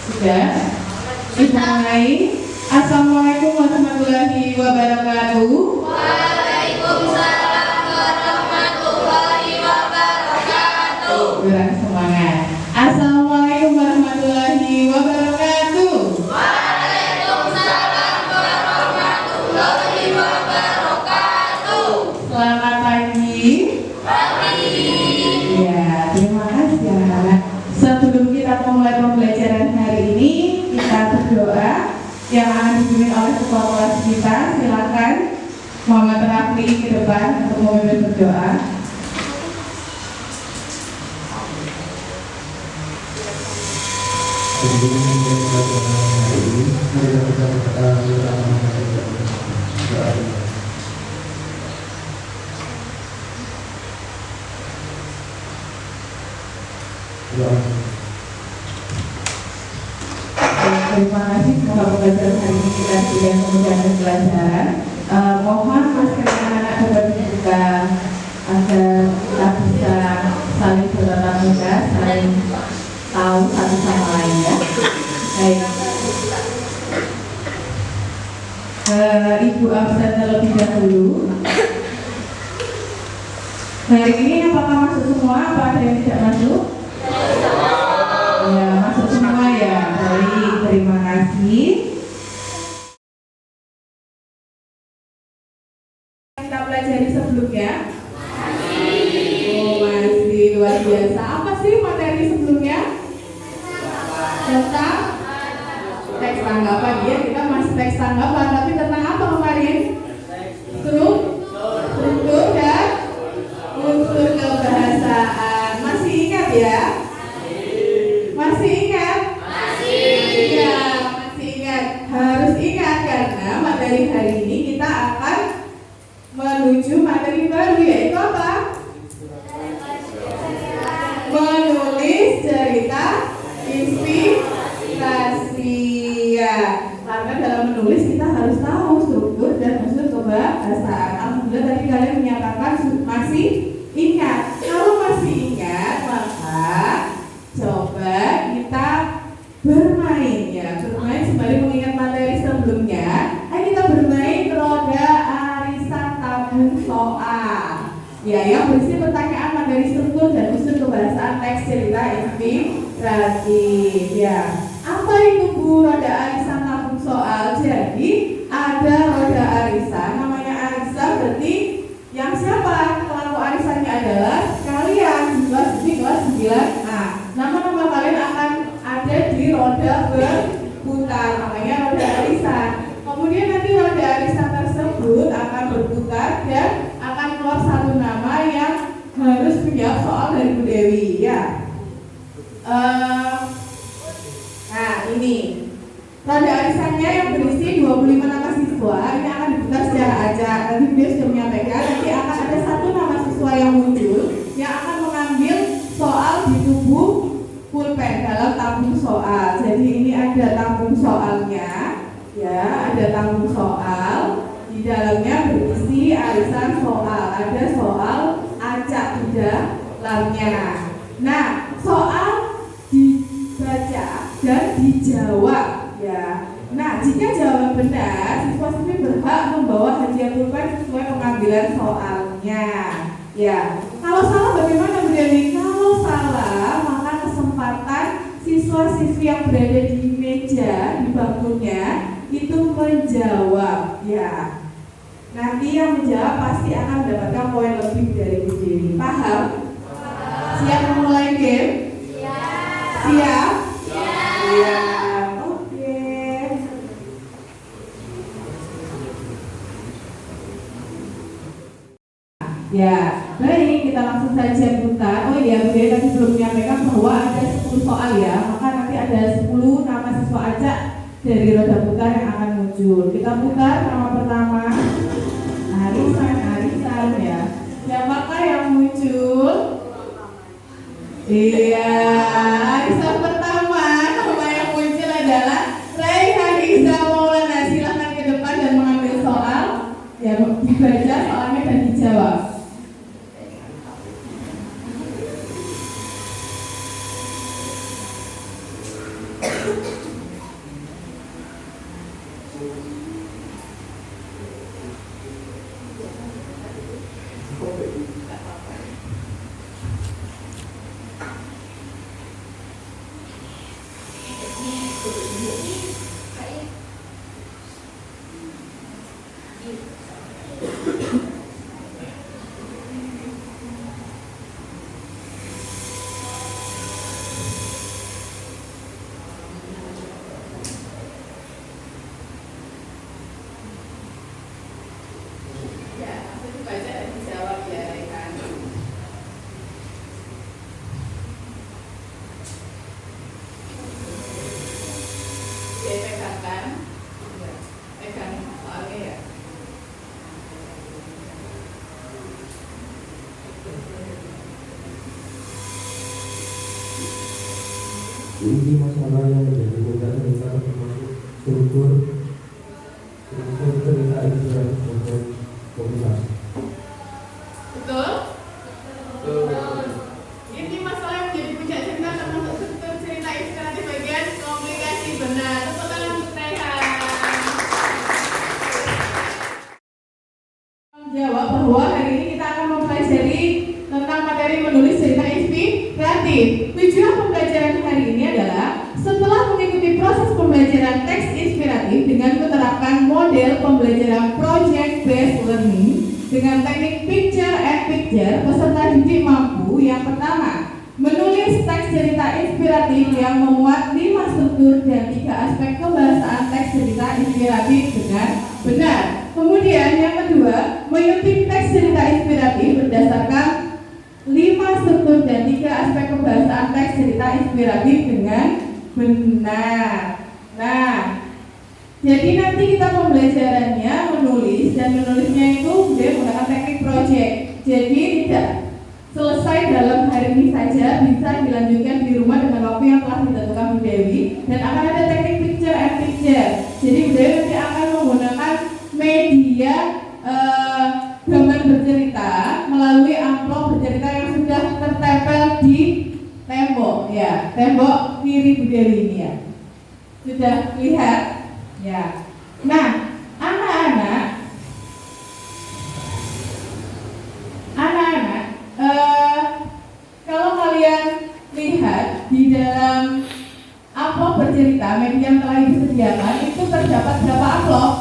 Sudah? Dimulai. Assalamualaikum warahmatullahi wabarakatuh. Waalaikumsalam warahmatullahi wabarakatuh. Kurang semangat. Assalamualaikum warahmatullahi wabarakatuh. Waalaikumsalam warahmatullahi wabarakatuh. Selamat pagi. Pagi. Ya, terima kasih anak-anak. Sebelum kita memulai pembelajaran hari ini, kita berdoa yang akan dipimpin oleh ketua kelas kita. Silakan Muhammad Rafli ke depan untuk memimpin berdoa. Terima kasih. Semoga pembelajaran hari ini kita sudah memudahkan pelajaran. Mohon masker anak-anak dapat dibuka agar kita bisa saling bertatap muka, saling tahu satu sama lain ya. Baik. Ibu absen terlebih dahulu. Hari ini apakah masuk semua? Apa ada yang tidak masuk? Ya, masuk semua ya. Baik, terima kasih. Kita pelajari sebelumnya. Oh, masih luar biasa. Apa sih materi sebelumnya? Tentang teks tanggapan ya. Kita masih teks tanggapan, tapi tentang apa kemarin? Struktur dan unsur kebahasaan. Masih ingat ya? Masih ingat? Iya, masih ingat. Harus ingat karena materi hari ini kita akan menuju materi baru, yaitu apa? Menulis cerita inspirasi ya. Karena dalam menulis kita harus tahu struktur dan unsur kebahasaan. Alhamdulillah tadi kalian menyatakan masih ingat. Kalau masih ingat, maka coba kita bermain ya. Bermain sembari mengingat materi sebelumnya. Ayo kita bermain roda arisan tabung soal. Ya, yang berisi pertanyaan materi struktur dan unsur kebahasaan teks cerita inspirasi. Ya, apa itu Bu roda arisan tabung soal? Jadi ada roda arisan, namanya arisan berarti yang siapa? Kelompok arisannya adalah kalian di kelas 9. Nah, nama-nama kalian akan ada di roda berputar, namanya roda arisan. Kemudian nanti roda arisan tersebut akan berputar dan akan keluar satu nama yang harus menjawab soal dari Bu Dewi ya. Nah ini roda arisannya yang berisi 25 nama siswa. Ini akan diputar secara acak. Nanti beliau sudah menyampaikan nanti akan ada satu nama siswa yang muncul yang akan mengambil soal di tubuh pulpen dalam tabung soal. Jadi ini ada tabung soalnya ya, ada tabung soal. Di dalamnya berisi arisan soal, ada soal acak di dalamnya. Nah, soal dibaca dan dijawab ya. Nah, jika jawaban benar, siswa siswi berhak membawa hadiah pulpen sesuai pengambilan soalnya. Ya, kalau salah bagaimana Bu Dewi? Kalau salah, maka kesempatan siswa-siswi yang berada di meja di bangkunya itu menjawab ya. Nanti yang menjawab pasti akan mendapatkan poin lebih dari Bu Dewi. Paham? Siap memulai game? Siap? Iya. Oke. Ya, baik, kita langsung saja putar. Oh iya, Bu Dewi tadi belum menyampaikan bahwa ada 10 soal ya. Maka nanti ada 10 nama siswa acak dari roda putar yang akan muncul. Kita putar nama pertama. Arisan ya. Siapakah yang muncul? Iya, arisan pertama nama yang muncul adalah Raihan Iza Maulana. Silahkan ke depan dan mengambil soal. Ya, dibaca soalnya dan dijawab. Ini masalah yang menjadi puncak cerita termasuk struktur cerita inspiratif dan komunikasi. Betul? Ini masalah yang menjadi puncak cerita termasuk struktur cerita inspiratif bagian komunikasi. Benar. Tepuk tangan untuk Rehan. Jawab bahwa hari ini kita akan mempelajari tentang materi menulis cerita inspiratif. Tujuan pembelajaran hari ini adalah setelah mengikuti proses pembelajaran teks inspiratif dengan menerapkan model pembelajaran project based learning dengan teknik picture and picture, peserta didik mampu yang pertama menulis teks cerita inspiratif yang memuat 5 struktur dan 3 aspek kebahasaan teks cerita inspiratif dengan benar. Kemudian yang kedua, menyunting teks cerita inspiratif berdasarkan 5 struktur dan 3 aspek kebahasaan teks cerita inspiratif dengan benar. Nah, jadi nanti kita pembelajarannya menulis, dan menulisnya itu menggunakan teknik project. Jadi tidak selesai dalam hari ini saja, bisa dilanjutkan di rumah dengan waktu yang telah ditentukan Bu Dewi. Dan akan ada teknik picture and picture. Jadi Bu Dewi nanti akan menggunakan media gambar bercerita melalui amplop bercerita yang sudah tertempel di tembok, ya, tembok kiri Bu Dewi ini ya. Sudah lihat? Ya. Nah, anak-anak, kalau kalian lihat di dalam amplop bercerita media yang telah Ibu sediakan itu terdapat berapa amplop?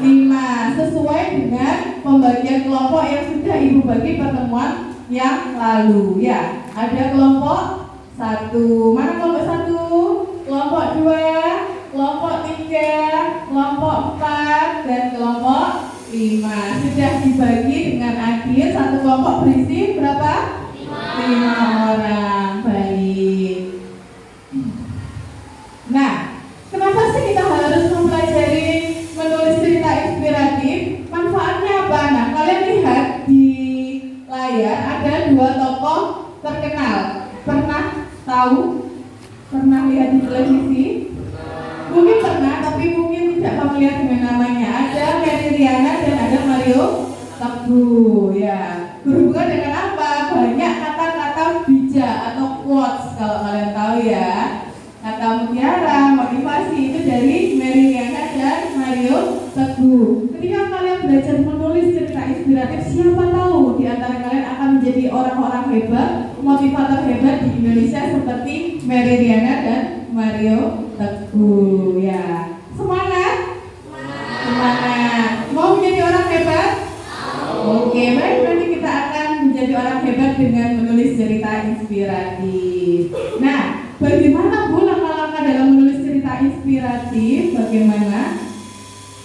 5, sesuai dengan pembagian kelompok yang sudah Ibu bagi pertemuan yang lalu ya. Ada kelompok 1, mana kelompok 1? Kelompok 2, kelompok 3, kelompok 4, dan kelompok 5. Sudah dibagi dengan adil, satu kelompok berisi berapa? 5 orang. Baik. Nah, kenapa sih kita harus mempelajari menulis cerita inspiratif? Manfaatnya apa? Nah, kalian lihat di layar ada 2 tokoh terkenal. Pernah tahu? Pernah lihat di televisi? Mungkin pernah, tapi mungkin tidak familiar dengan namanya. Ada Mary Riana dan ada Mario Teguh. Ya, berhubungan dengan apa? Banyak kata-kata bijak atau quotes kalau kalian tahu ya. Kata mutiara, motivasi itu dari Mary Riana dan Mario Teguh. Ketika kalian belajar menulis cerita inspiratif, siapa tahu di antara kalian akan menjadi orang-orang hebat, motivator hebat di Indonesia seperti Mary Riana dan Mario Teguh. Ya, semangat, semangat. Mau menjadi orang hebat? Oke, baik. Nanti kita akan menjadi orang hebat dengan menulis cerita inspiratif. Nah, bagaimana Bu langkah-langkah dalam menulis cerita inspiratif? Bagaimana?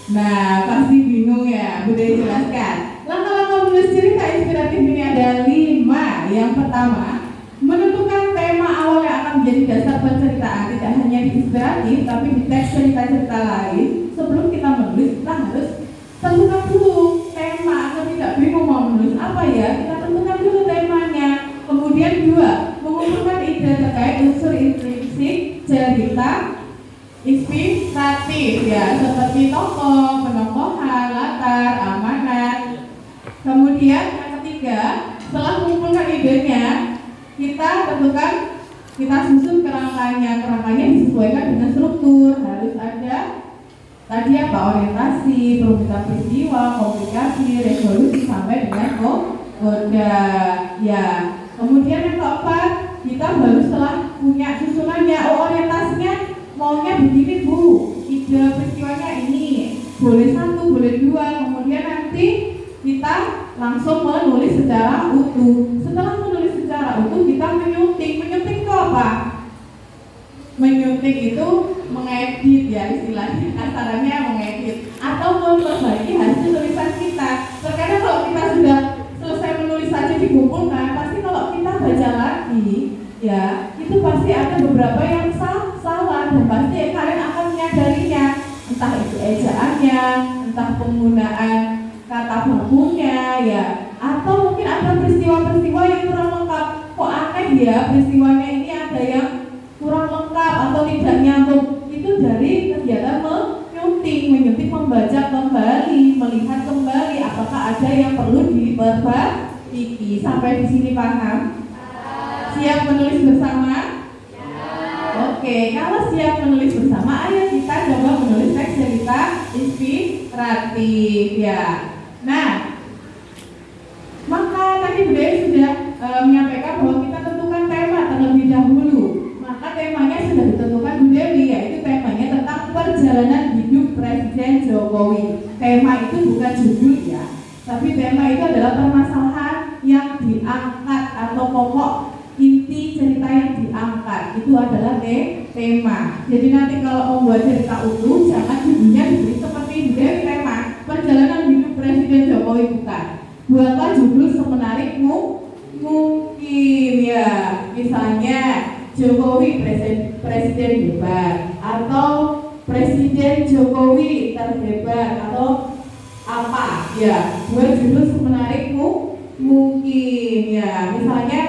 Nah, pasti bingung ya, Bu Dewi jelaskan. Langkah-langkah menulis cerita inspiratif ini ada 5. Yang pertama, menentukan tema awal yang akan menjadi dasar penceritaan. Tidak hanya di inspiratif, tapi di teks cerita-cerita lain. Sebelum kita menulis, kita harus tentukan dulu tema agar tidak bingung mau menulis apa ya. Kita tentukan dulu temanya. Kemudian 2, mengumpulkan ide terkait unsur intrinsik cerita inspiratif ya, seperti tokoh, penokohan, latar, amanat. Kemudian yang ketiga, setelah mengumpulkan idenya, kita tentukan kita susun kerangkanya. Kerangkanya disesuaikan dengan struktur. Harus ada tadi apa? Orientasi, perumitan peristiwa, komplikasi, resolusi sampai dengan koda. Ya. Kemudian yang keempat, kita baru setelah punya susunannya, orientasinya maunya begini Bu, ide peristiwanya ini, boleh 1, boleh 2, kemudian nanti kita langsung menulis secara utuh. Setelah menulis secara utuh, kita menyunting. Menyunting itu apa? Menyunting itu mengedit ya, istilahnya kasarannya mengedit atau memperbaiki hasil tulisan kita. Terkadang kalau kita sudah selesai menulis saja dikumpulkan, pasti kalau kita baca lagi ya, itu pasti ada beberapa yang salah dan pasti kalian akan menyadarinya, entah itu ejaannya, entah penggunaan kata bakunya ya, atau mungkin ada peristiwa-peristiwa yang kurang lengkap. Kok aneh ya peristiwanya ini ada yang kurang lengkap atau tidak nyambung. Itu dari kegiatan menyunting, membaca kembali, melihat kembali apakah ada yang perlu diperbaiki. Sampai di sini paham? Siap menulis bersama? Oke, kalau siap menulis bersama, ayo kita coba menulis teks cerita inspiratif ya. Nah, maka tadi Budaya sudah menyampaikan bahwa kita tentukan tema terlebih dahulu. Maka temanya sudah ditentukan Bu Dewi, yaitu temanya tentang perjalanan hidup Presiden Jokowi. Tema itu bukan judul ya, tapi tema itu adalah permasalahan yang diangkat atau pokok inti cerita yang diangkat. Itu adalah tema. Jadi nanti kalau membuat cerita utuh, jangan judulnya diberi seperti Bu Dewi tema perjalanan hidup Presiden Jokowi, bukan. Buatlah judul semenarik mungkin ya, misalnya Jokowi presiden hebat, atau Presiden Jokowi terhebat, atau apa ya, buat judul semenarik mungkin ya. Misalnya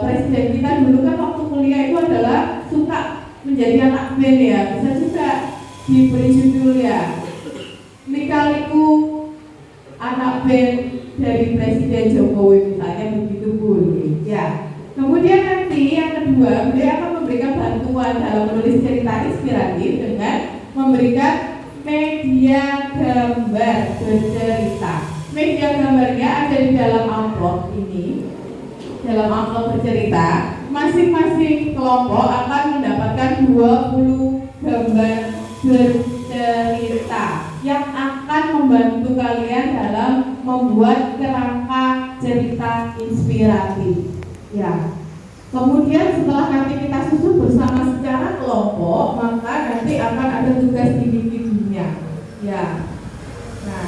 presiden kita dulu kan waktu kuliah itu adalah suka menjadi anak band ya, bisa juga diberi judul ya, Lika-liku anak band dari Presiden Jokowi, misalnya begitu boleh ya. Kemudian nanti yang kedua, beliau akan memberikan bantuan dalam menulis cerita inspiratif dengan memberikan media gambar bercerita. Media gambarnya ada di dalam amplop ini. Dalam amplop bercerita, masing-masing kelompok akan mendapatkan 20 gambar bercerita yang akan membantu kalian dalam membuat kerangka cerita inspiratif. Ya. Kemudian setelah nanti kita susun bersama secara kelompok, maka nanti akan ada tugas individunya. Ya. Nah,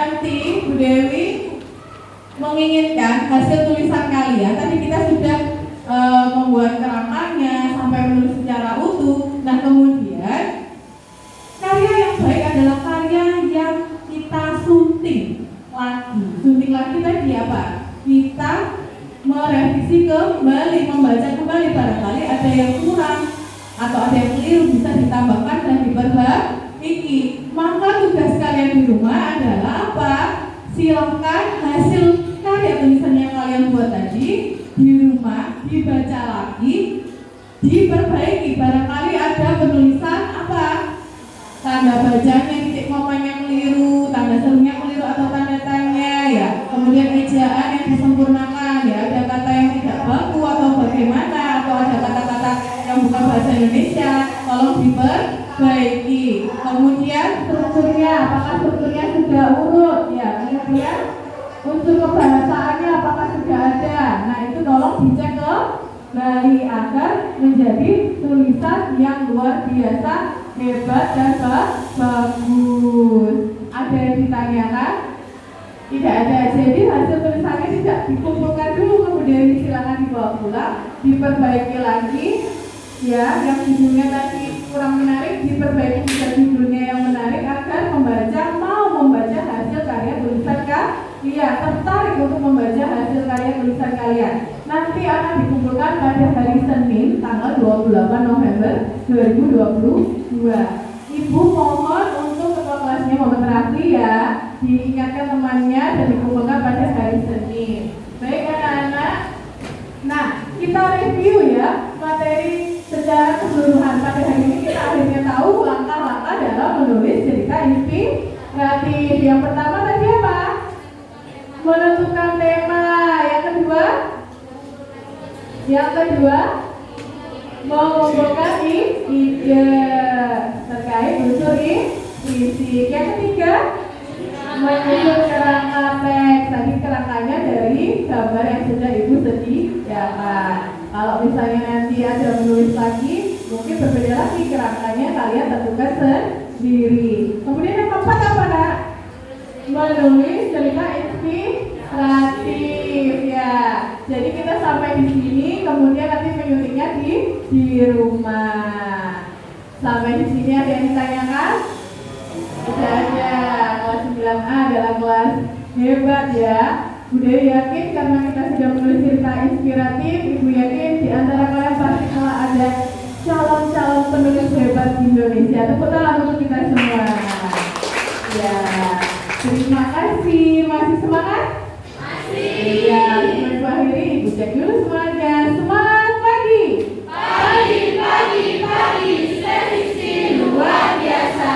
nanti Bu Dewi menginginkan hasil tulisan kalian, tadi kita sudah membuat kerangkanya sampai menulis secara utuh. Nah kemudian karya yang baik adalah karya yang kita sunting lagi. Sunting lagi tadi apa? Kita merevisi kembali, membaca kembali, barangkali ada yang kurang atau ada yang keliru, bisa ditambahkan dan diperbaiki. Maka tugas kalian di rumah adalah apa? Silakan hasil karya tulisan yang kalian buat tadi di rumah dibaca lagi, diperbaiki. Barangkali ada penulisan apa? Tanda bacanya, titik komanya keliru, tanda serunya keliru atau tanda tanya ya. Kemudian ejaan yang disempurnakan ya, ada kata yang tidak baku atau bagaimana, atau ada kata-kata yang bukan bahasa Indonesia, tolong diperbaiki. Kemudian strukturnya, apakah strukturnya sudah urut ya. Kemudian unsur kebahasaannya apakah sudah ada. Nah itu tolong dicek kembali agar menjadi tulisan yang luar biasa, hebat dan bagus. Ada yang ditanyakan? Tidak ada. Jadi hasil tulisannya tidak dikumpulkan dulu, kemudian silakan dibawa pulang, diperbaiki lagi ya. Yang judulnya tadi kurang menarik, diperbaiki juga judulnya yang menarik agar membaca mau membaca hasil karya tulisan kalian, tertarik untuk membaca hasil karya tulisan kalian. Nanti akan dikumpulkan pada hari Senin tanggal 28 November 2022. Ibu mohon untuk ketua kelasnya Muhammad Rafli ya, diingatkan temannya dan dikumpulkan pada hari Senin. Baik anak-anak. Nah, kita review ya materi secara keseluruhan. Pada hari ini kita akhirnya tahu langkah-langkah dalam menulis cerita inspiratif. Yang pertama tadi apa? Menentukan tema. Yang kedua mengumpulkan ide terkait unsur isi. Yang ketiga menyusun kerangka teks. Tadi kerangkanya dari gambar yang sudah ibu sediakan. Kalau misalnya nanti ada menulis lagi, mungkin berbeda lagi kerangkanya, kalian tentukan sendiri. Kemudian yang keempat apa nak? Menulis cerita inspiratif ya. Jadi kita sampai di sini, kemudian nanti menyuntiknya di rumah. Sampai di sini ada yang ditanyakan? Tidak ada. Kelas 9A adalah kelas hebat ya. Bu Dewi yakin karena kita sudah menulis cerita inspiratif, Ibu yakin di antara kalian pasti telah ada calon-calon penulis hebat di Indonesia. Tepuk tangan untuk kita semua. Ya, terima kasih. Masih semangat? Masih. Ya, sebelum akhiri Ibu cek dulu semuanya. Semangat pagi. Pagi. Sesi luar biasa.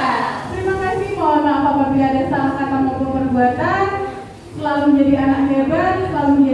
Terima kasih. Mohon maaf apabila ada salah kata maupun perbuatan. Selalu menjadi anak hebat, selalu menjadi